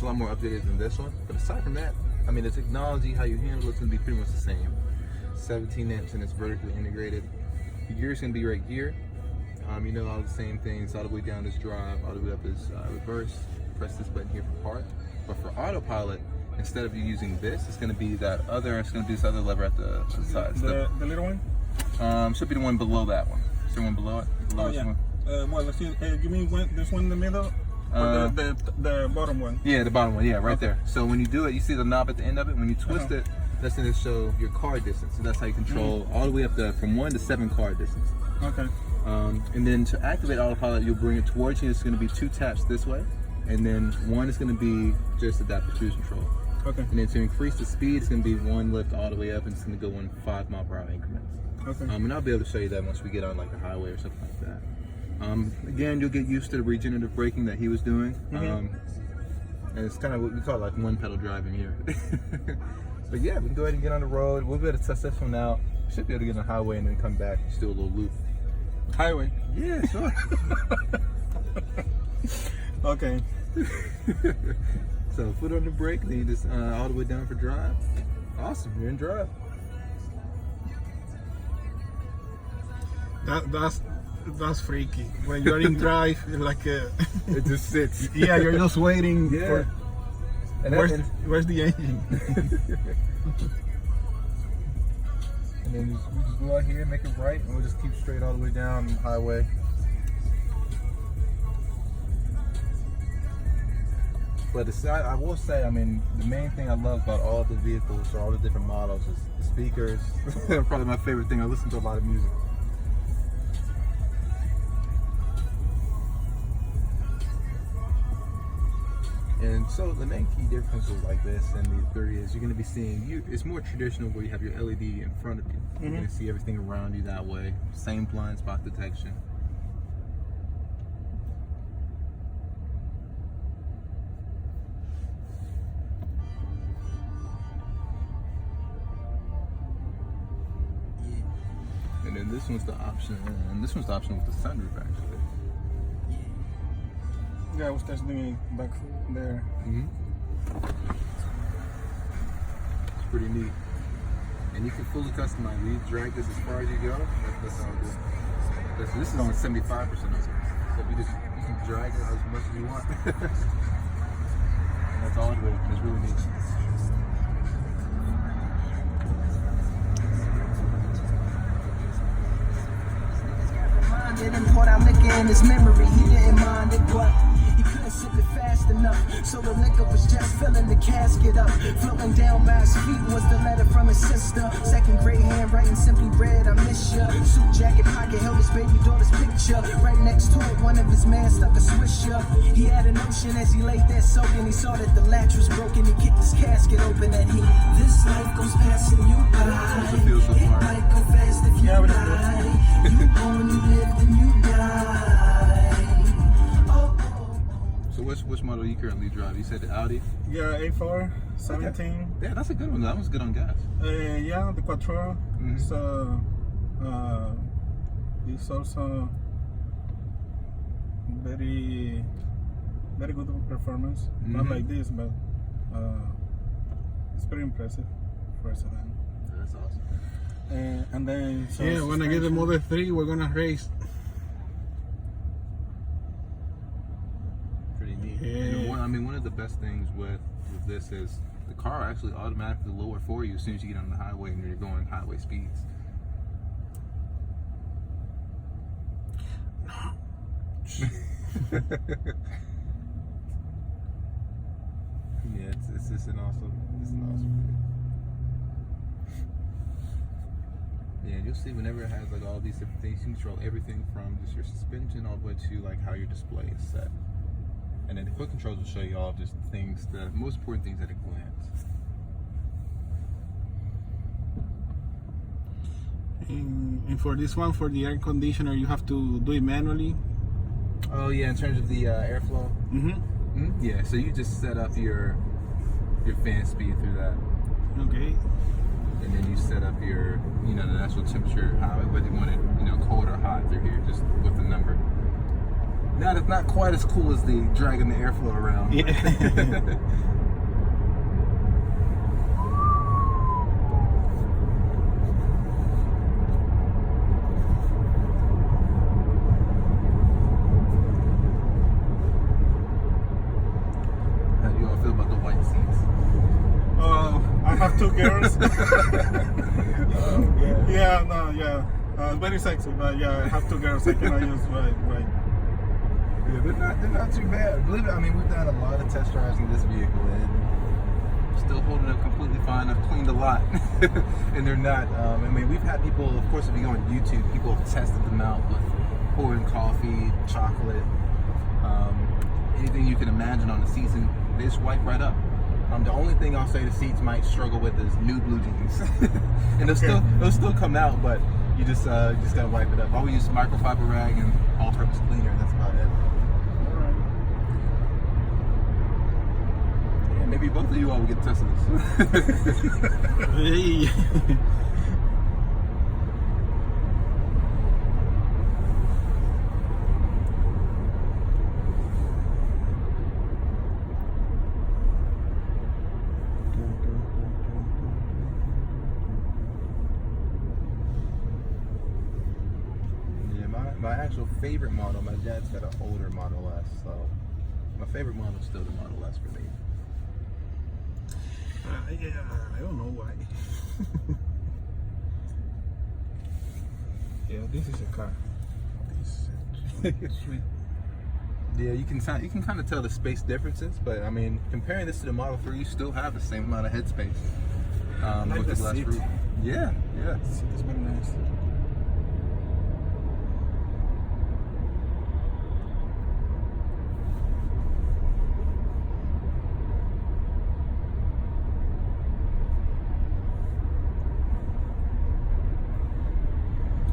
a lot more updated than this one. But aside from that, I mean, the technology, how you handle it's going to be pretty much the same. 17 inch and it's vertically integrated. The gear is going to be right gear. You know, all the same things. All the way down is drive, all the way up is reverse. Press this button here for park. But for autopilot, instead of you using this, it's going to be that other. It's going to be this other lever at the side. The little one? Should be the one below that one. Is there one below it? Below yeah. one? Well, let's see. You mean this one in the middle? Or the bottom one? Yeah, the bottom one. Yeah, right there. So when you do it, you see the knob at the end of it. When you twist it, that's going to show your car distance. So that's how you control all the way up to from 1 to 7 car distance. Okay. And then to activate autopilot, you'll bring it towards you. It's going to be 2 taps this way, and then 1 is going to be just adaptive cruise control. Okay. And then to increase the speed, it's going to be 1 lift all the way up, and it's going to go in 5 mile per hour increments. Okay. And I'll be able to show you that once we get on like a highway or something like that. Again, you'll get used to the regenerative braking that he was doing. And it's kind of what we call like one pedal driving here. But yeah, we can go ahead and get on the road. We'll be able to test this one out. Should be able to get on the highway and then come back and do a little loop. Highway? Yeah, sure. Okay. So foot on the brake, then you just all the way down for drive. Awesome, you're in drive. That's freaky. When you're in drive, like it just sits. Yeah, you're just waiting for. And where's the engine? And then we just go out here, make it right, and we'll just keep straight all the way down the highway. But I will say, I mean, the main thing I love about all the vehicles or all the different models is the speakers. Probably my favorite thing. I listen to a lot of music. And so the main key differences like this and the 30 is you're going to be seeing, it's more traditional where you have your LED in front of you. You're going to see everything around you that way. Same blind spot detection. And then this one's the option, and this one's the option with the sunroof actually. Yeah, I was testing it back there. It's pretty neat. And you can fully customize it. You drag this as far as you go. That's all good. This is only 75% of it. So you can drag it as much as you want. And that's all it is. It's really neat. Didn't pour out liquor in his memory, he didn't mind it, but he couldn't sip it fast enough, so the liquor was just filling the casket up. Floating down by his feet was the letter from his sister. Second grade handwriting, simply read, I miss ya. Suit jacket pocket held his baby daughter's picture. Right next to it, one of his men stuck a swisher. He had a notion as he laid there soaking. He saw that the latch was broken. He kicked his casket open and he, this life goes past and you die. It might go fast if you die. You born, you lived, and you die. So which model do you currently drive? You said the Audi? Yeah, A4, 17. Okay. Yeah, that's a good one. That one's good on gas. Yeah, the Quattro. So, it's also very good performance. Not like this, but it's pretty impressive for a sedan. That's awesome. And then when I get the Model 3, we're gonna race. Pretty neat. Yeah. And one of the best things with this is the car actually automatically lower for you as soon as you get on the highway and you're going highway speeds. Yeah, it's an awesome thing. Yeah, you'll see whenever it has like all these different things, you can control everything from just your suspension all the way to like how your display is set. And then the quick controls will show you all just things, the most important things at a glance. And for this one, for the air conditioner, you have to do it manually. Oh yeah, in terms of the airflow. Yeah, so you just set up your fan speed through that. Okay. And then you set up your, the actual temperature, whether you want it, cold or hot through here, just with the number. It's not quite as cool as the dragging the airflow around. Yeah. How do you all feel about the white seats? I have two girls. Very sexy, but yeah, I have two girls. I cannot use right. Yeah, they're not too bad. Believe it, I mean, we've done a lot of test drives in this vehicle, and still holding up completely fine. I've cleaned a lot, and they're not. I mean, we've had people, of course, if you go on YouTube, people have tested them out with pouring coffee, chocolate, anything you can imagine on the seats, and they just wipe right up. The only thing I'll say the seats might struggle with is new blue jeans, and they'll still come out, but you just gotta wipe it up. I would use microfiber rag and all-purpose cleaner, and that's about it. Yeah, maybe both of you all will get Teslas. Hey. My actual favorite model, my dad's got an older Model S, so my favorite model is still the Model S for me. Yeah, I don't know why. Yeah, this is a car. This is sweet. Yeah, you can kind of tell the space differences, but I mean, comparing this to the Model 3, you still have the same amount of headspace. Like with the the glass seat. roof. Yeah. It's very nice.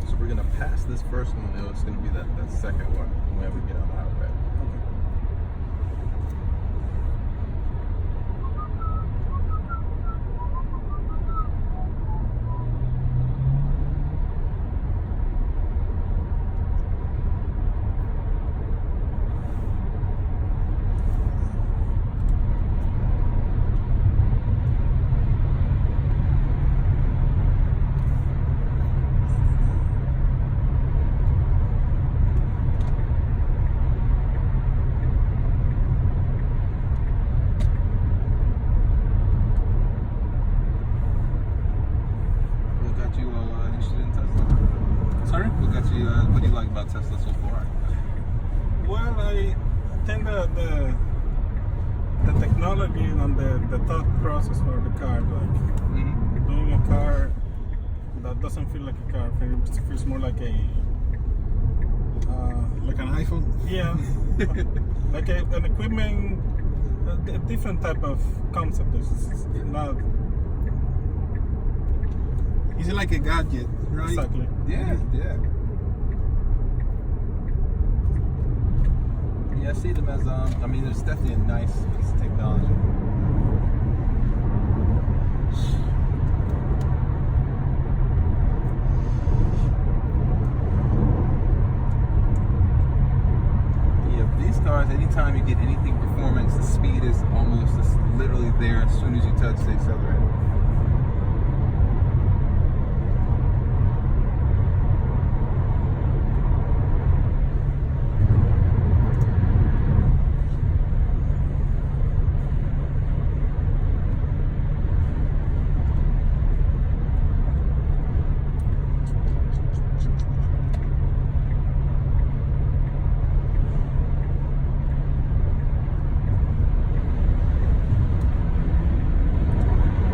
So we're gonna pass this first one, and it's gonna be that second one whenever we get on the highway. What got you interested in Tesla? Sorry? What do you like about Tesla so far? Well, I think that the technology and the thought process for the car, like doing a car that doesn't feel like a car, it feels more like a Like an iPhone? yeah, like an equipment, a different type of concept. It's not Is it like a gadget, right? exactly. Yeah. Yeah, I see them as I mean, it's definitely a nice piece of technology. Yeah, these cars, anytime you get anything performance, the speed is almost literally there as soon as you touch the accelerator.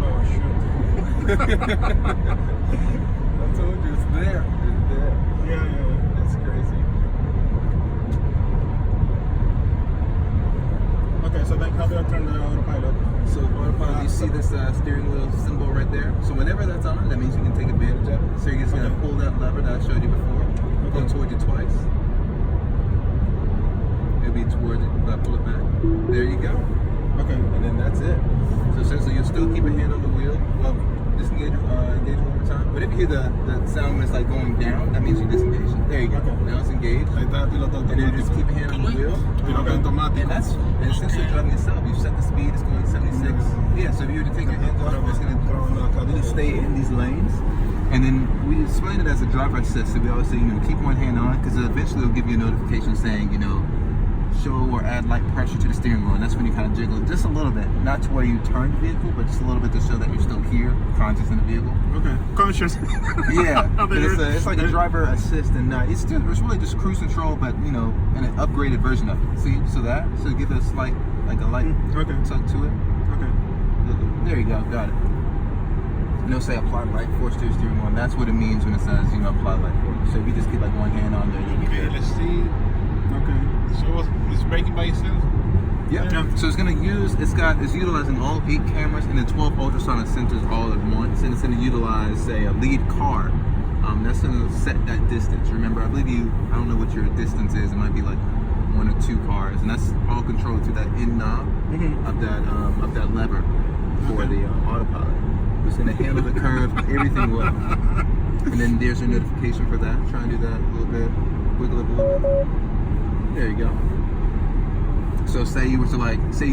Oh shoot. I told you, it's there. It's there. Yeah. That's crazy. Okay, so then how do I turn the autopilot? So autopilot, you see this steering wheel symbol right there? So whenever that's on, that means you can take advantage of it. So you're just going to Okay. pull that lever that I showed you before. Go towards you twice. It'll be towards you. Pull it back. There you go. Okay. And then that's it. So essentially, you'll still keep a hand on the wheel. Well, just engage one more time. But if you hear the sound when it's like going down, that means you're disengaged. There you go. Okay. Now it's engaged. Ahí está el piloto And then just automático. keep your hand on the wheel. Piloto automático. And since you're driving yourself, you set the speed, it's going 76. Yeah, so if you were to take your hands off, it's going to stay in these lanes. And then we explain it as a driver assist. So we always say, keep one hand on, because eventually it'll give you a notification saying, show or add light pressure to the steering wheel. And that's when you kind of jiggle just a little bit. Not to where you turn the vehicle, but just a little bit to show that you're still here, conscious in the vehicle. Okay, conscious. Yeah, it's like a driver assist, and it's really just cruise control, but in an upgraded version of it. See, so give it a slight, like a light tuck to it. Okay. There you go, got it. And it'll say apply light force to your steering wheel, and that's what it means when it says apply light force. So if you just keep like one hand on there, you'll be Okay, good. let's see. Okay. So it's braking by itself? Yeah. So it's utilizing all 8 cameras and then 12 ultrasonic sensors all at once, and it's going to utilize, say, a lead car. That's going to set that distance. Remember, I don't know what your distance is. It might be like 1 or 2 cars, and that's all controlled through that end knob of that lever for the autopilot. It's going to handle the curve, everything well. And then there's your notification for that. Try and do that a little bit. Wiggle it a little bit. There you go. So say you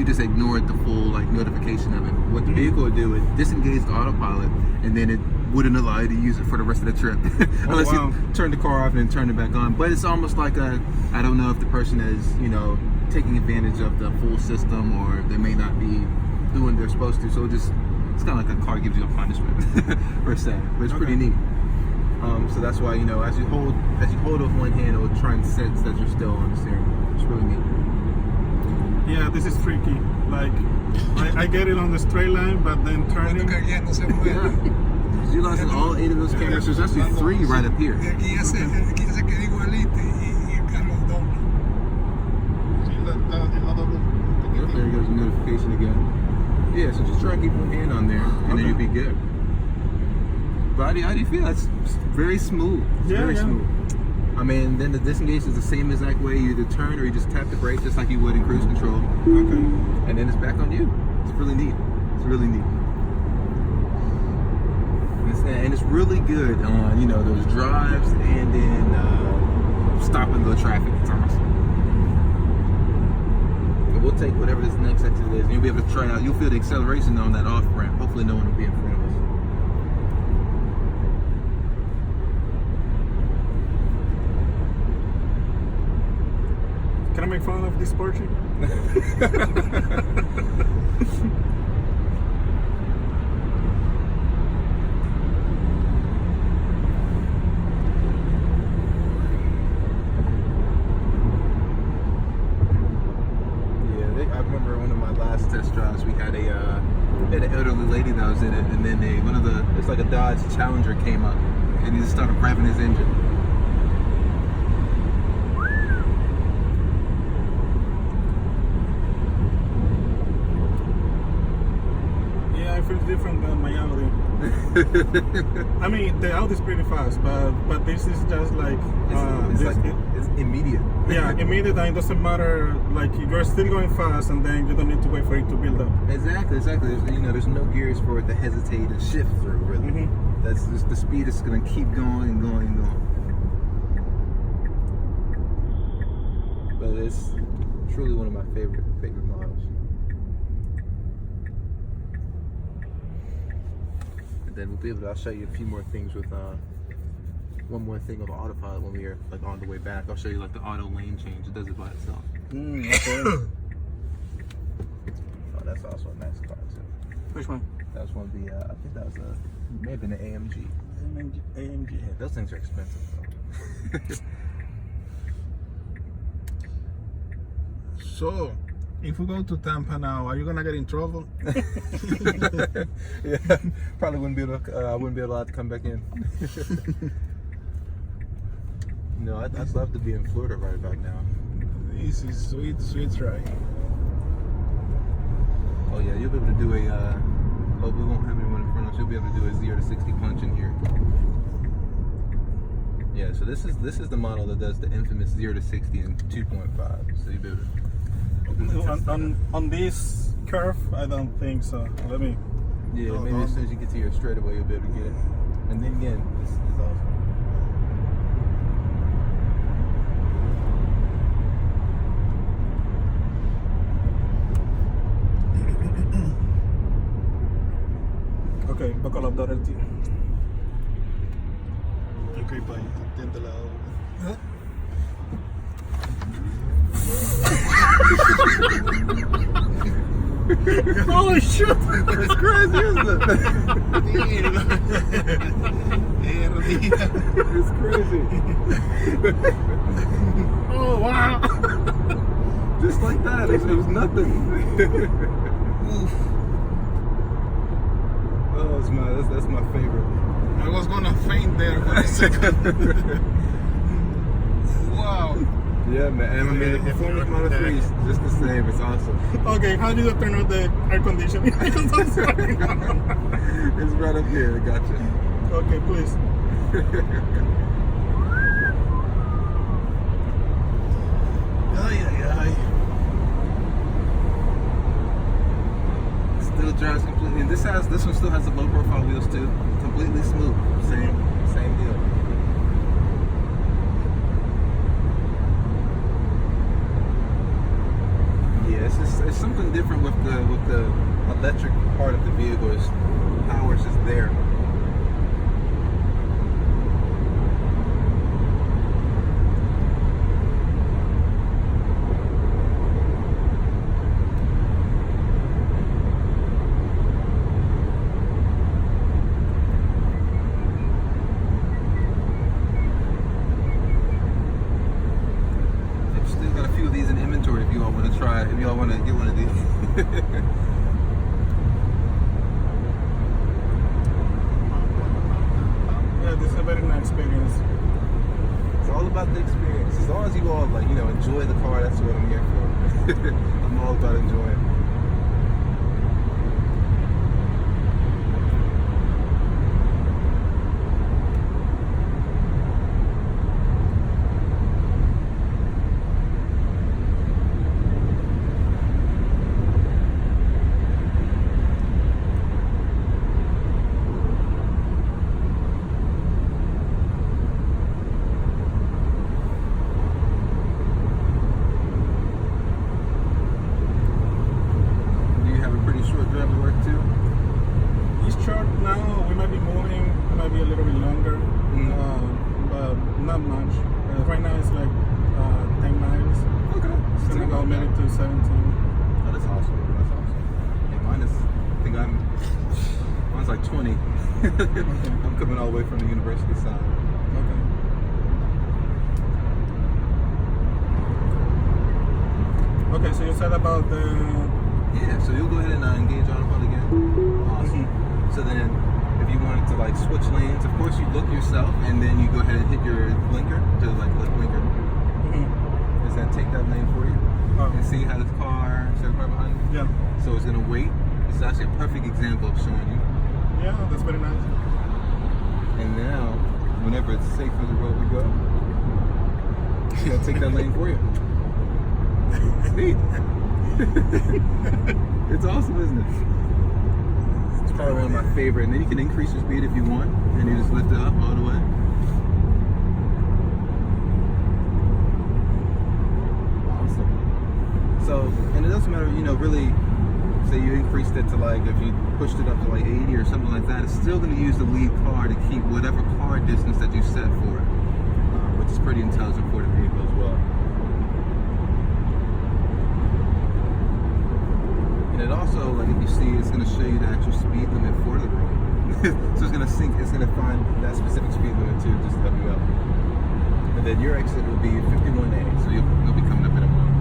just ignored the full notification of it. What the vehicle would do is disengage the autopilot, and then it wouldn't allow you to use it for the rest of the trip. Unless you turn the car off and then turn it back on. But it's almost like I don't know if the person is, taking advantage of the full system, or they may not be doing what they're supposed to. So it's kind of like a car gives you a punishment per se. But it's pretty neat. So that's why, as you hold with one hand, it will try and sense that you're still on the steering wheel. It's really neat. Yeah, this is tricky. Like, I get it on the straight line, but then turning. It's utilizing all 8 of those cameras. There's actually 3 right up here. Aquí ya se queda igualito y el carro dobla. Yep, there goes the notification again. Yeah, so just try and keep one hand on there, and then you'll be good. But how do you feel? It's very smooth. It's very smooth. I mean, then the disengage is the same exact way. You either turn or you just tap the brake just like you would in cruise control. Okay. And then it's back on you. It's really neat. It's really neat. And it's really good on, those drives and then stopping the traffic. It's awesome. But we'll take whatever this next exit is, and you'll be able to try it out. You'll feel the acceleration on that off ramp. Hopefully no one will be in front of us. Can I make fun of this Porsche? I remember one of my last test drives, we had an elderly lady that was in it, and then it's like a Dodge Challenger came up, and he just started revving his engine. Yeah, I feel different than my Audi. I mean, the Audi is pretty fast, but this is just like it's immediate. Yeah, immediate, and it doesn't matter. Like, you're still going fast, and then you don't need to wait for it to build up. Exactly. There's no gears for it to hesitate and shift through. Really, that's just the speed is going to keep going and going and going. But it's truly one of my favorite models. And then I'll show you a few more things with one more thing of autopilot when we're on the way back. I'll show you the auto lane change. It does it by itself. Okay. Oh, that's also a nice car too. Which one? That was one of the I think that was may have been an AMG. AMG. Yeah, those things are expensive though. So, if we go to Tampa now, are you gonna get in trouble? Yeah, probably wouldn't be able to. I wouldn't be allowed to come back in. No, I'd love to be in Florida right about now. This is sweet ride. Oh yeah, you'll be able to do a. Oh, we won't have anyone in front of us. You'll be able to do a 0 to 60 punch in here. Yeah, so this is the model that does the infamous 0 to 60 in 2.5. So you'll be able to. On this curve, I don't think so. Let me. Yeah, Oh, maybe as soon as you get to your straightaway, you'll be able to get it. And then again, this is awesome. Okay, buckle up, Dorothy. Ok, pa, atento la obra. Holy shit! It's crazy, isn't it? It's crazy. Oh wow! Just like that, it was nothing. Oh, that's my favorite. I was gonna faint there for a second. Wow. Yeah, man. And I mean, the performance Model 3 is just the same. It's awesome. Okay, how do you turn on the air conditioning? Because I'm sorry. It's right up here. I got you. Okay, please. Ay, ay, ay. Still drives completely. And this one still has the low profile wheels too. Completely smooth. Same deal. Yeah, it's something different with the electric part of the vehicle. Is power's just there. I've still got a few of these in inventory if you all want to try it. If you all want to get one of these. Yeah, this is a very nice experience. It's all about the experience. As long as you all enjoy the car, that's what I'm here for. I'm all about enjoying. Do you have a pretty short drive to work too? It's short now. We might be moving. It might be a little bit longer, but not much. Right now it's like 10 miles. Okay. It's gonna go maybe to 17. Oh, that's awesome. That's awesome. Yeah, mine's like 20. I'm coming all the way from the university side. Okay. Okay, so you said about the. Yeah, so you'll go ahead and engage autopilot again. Awesome. So then, if you wanted to switch lanes, of course you look yourself, and then you go ahead and hit your blinker to left blinker. Does that take that lane for you? Oh. And see how the car behind you? Yeah. So it's gonna wait. It's actually a perfect example of showing you. Yeah, that's very nice. And now, whenever it's safe for the road to go, it'll take that lane for you. It's neat. It's awesome, isn't it? It's probably one of my favorite. And then you can increase your speed if you want, and you just lift it up all the way. Awesome. So, and it doesn't matter, really, say you increased it to if you pushed it up to 80 or something like that, it's still going to use the lead car to keep whatever car distance that you set for it, which is pretty intelligent for the vehicle as well. And it also, if you see, it's going to show you the actual speed limit for the road. So it's going to find that specific speed limit too, just to help you out. And then your exit will be 51A, so you'll be coming up in a mile.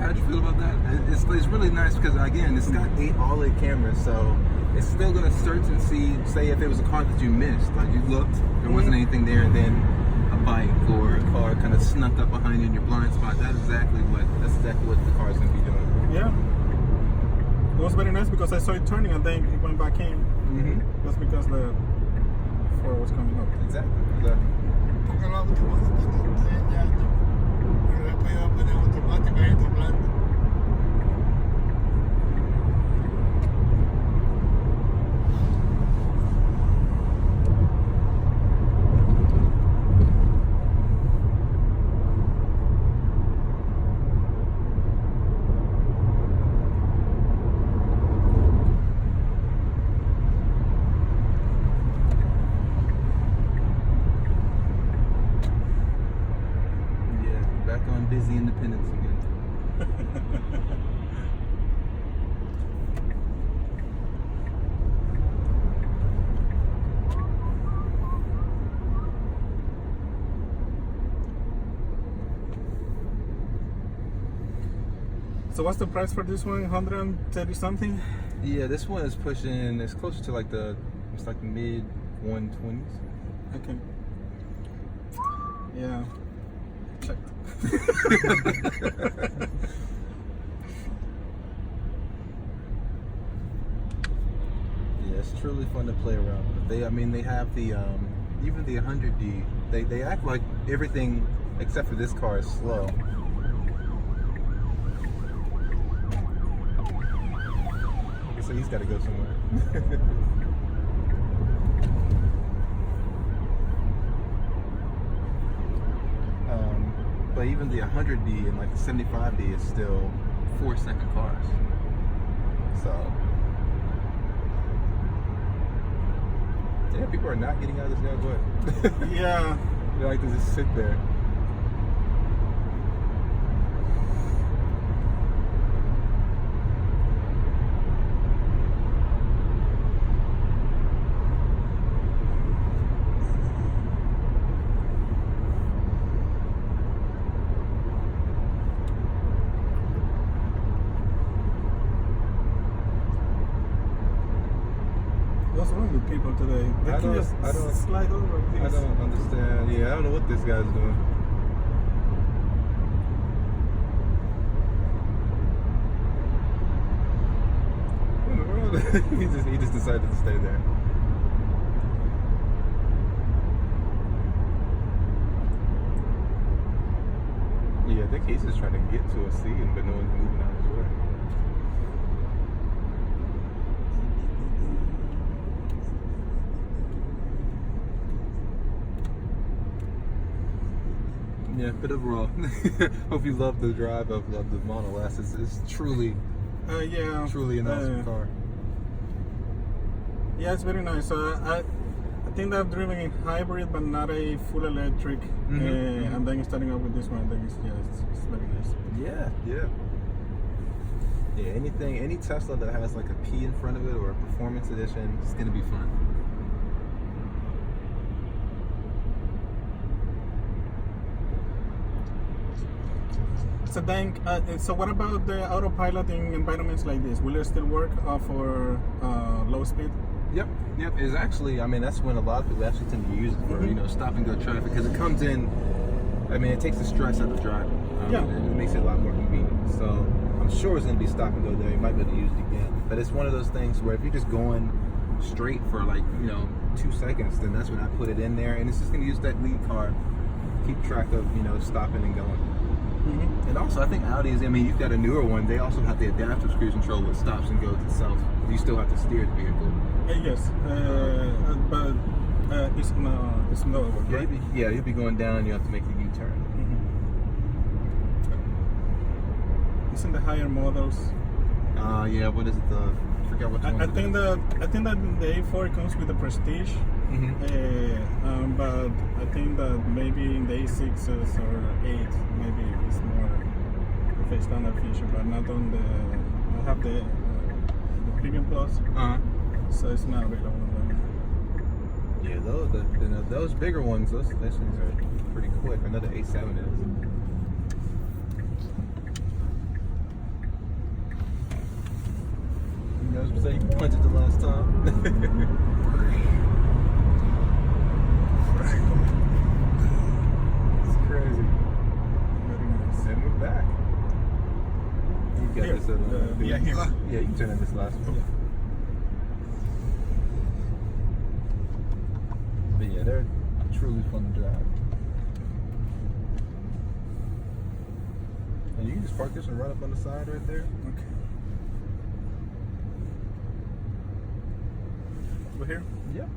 How'd you feel about that? It's really nice because again, it's got 8 all-8 cameras, so it's still gonna search and see. Say if it was a car that you missed, you looked, there wasn't anything there, and then a bike or a car kind of snuck up behind you in your blind spot, that's exactly what the car's gonna be doing. Yeah. It was very nice because I saw it turning and then it went back in. Mm-hmm. That's because the Ford was coming up. Exactly. Porque lo automático ya, pero después iba a poner automática y doblando. Busy Independence again. So what's the price for this one? 130 something? Yeah, this one is pushing. It's closer to like the mid 120s. Okay. Yeah. Checked. Yeah, it's truly fun to play around with. They have the even the 100D. They act like everything except for this car is slow. Okay, so he's got to go somewhere. But even the 100D and like the 75D is still 4-second cars. So yeah, people are not getting out of this now. Go ahead. Yeah. They like to just sit there. What's wrong with people today? They I can don't- just I don't- slide over I things. don't understand. Yeah, I don't know what this guy's doing. What in the world? he just decided to stay there. Yeah, I think he's just trying to get to a seat, but no one's moving out of his way. Yeah, but overall, hope you love the drive of the Model S. It's truly, Yeah. truly an awesome car. Yeah, it's very nice. I think that I've driven a hybrid, but not a full electric. And then starting out with this one, I think it's very nice. Yeah, yeah. Yeah, any Tesla that has like a P in front of it or a performance edition, it's gonna be fun. So then, so what about the autopilot in environments like this? Will it still work for low speed? Yep. It's actually, that's when a lot of people actually tend to use it for, stop and go traffic, because it comes in, it takes the stress out of driving. It makes it a lot more convenient. So I'm sure it's going to be stop and go there. You might be able to use it again. But it's one of those things where if you're just going straight for 2 seconds, then that's when I put it in there. And it's just going to use that lead car, keep track of, stopping and going. And also, I think Audi's, you've got a newer one, they also have the adaptive cruise control which stops and goes itself. You still have to steer the vehicle. Yes, but it's no work, right? You'll be going down and you have to make the U-turn. It's in the higher models. Yeah, what is it? I forgot which one. I think that the A4 comes with the Prestige, but I think that maybe in the A6s or 8, maybe it's more of a standard feature, but not on the. I have the Premium Plus, so it's not available on them. Yeah, those bigger ones, those things are pretty quick. I know the A7 is. You know, say you punched it the last time. You got Here, this other yeah, here. Yeah, you can turn in this last one. But yeah, they're truly fun to drive. And you can just park this one right up on the side right there. Okay. Over here? Yep.